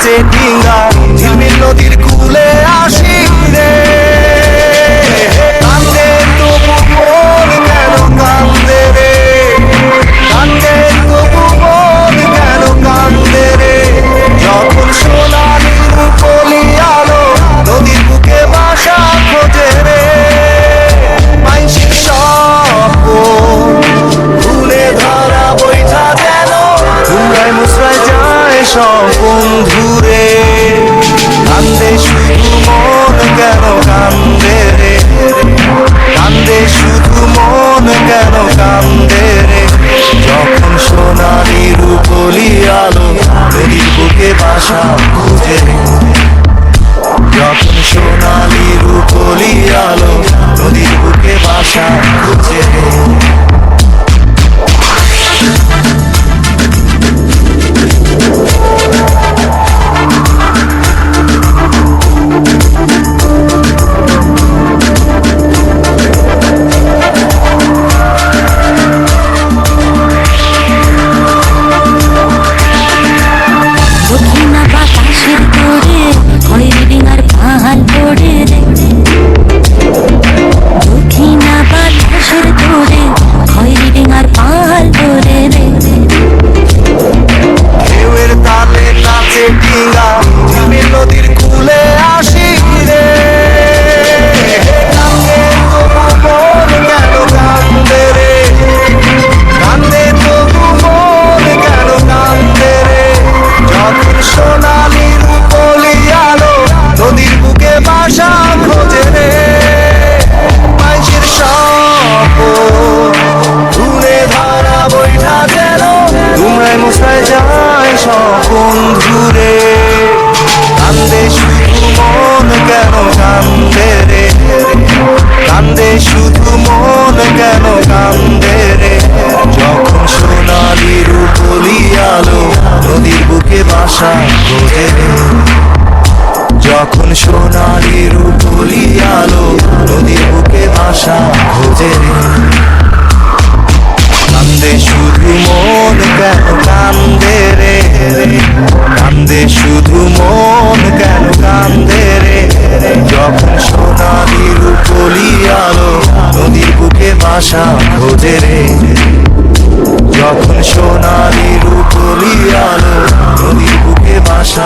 নাচে ডিঙ্গা ঝিলমিল নদীর কূলে আসি রে কান্দে তবু মন কেন কান্দে রে কান্দে তবু মন কেন কান্দে রে যখন সোনালি রূপলি আলো নদীর বুকে বাসা খোঁজে রে মাইশির স্বপ্ন ভুলে ধরা বৈঠা যেন ঘুমরায় মুসরায় যায় সব বন্ধুরে কান্দে শুধু মন কেন কান্দে রে কান্দে শুধু মন কেন কান্দে রে যখন সোনালি রূপলি আলো নদীর বুকে বাসা খুঁজে রে যখন সোনালি রূপলি আলো নদীর বুকে বাসা খুঁজে রে নদীর কূলে আসি রে কান্দে তবু মন কেন কান্দে রে কান্দে তবু মন কেন কান্দে রে যখন সোনালি রূপলি আলো নদীর বুকে বাসা খোঁজে রে মাইশির স্বপ্ন ভুলে ধরা বৈঠা যেন ঘুমরায় মুসরায় যায় সব বন্ধুরে কান্দে শুধু মন কেন কান্দে রে কান্দে শুধু মন কেন কান্দে রে যখন সোনালি রূপলি আলো নদীর বুকে বাসা খোঁজে রে যখন সোনালি রূপলি আলো নদীর বুকে বাসা খোঁজে রে কান্দে শুধু মন কেন কান্দে রে কান্দে শুধু মন কেন কান্দে রে যখন সোনালি রূপলি আলো নদীর বুকে বাসা খোঁজে রে যখন সোনালি রূপলি আলো নদীর বুকে বাসা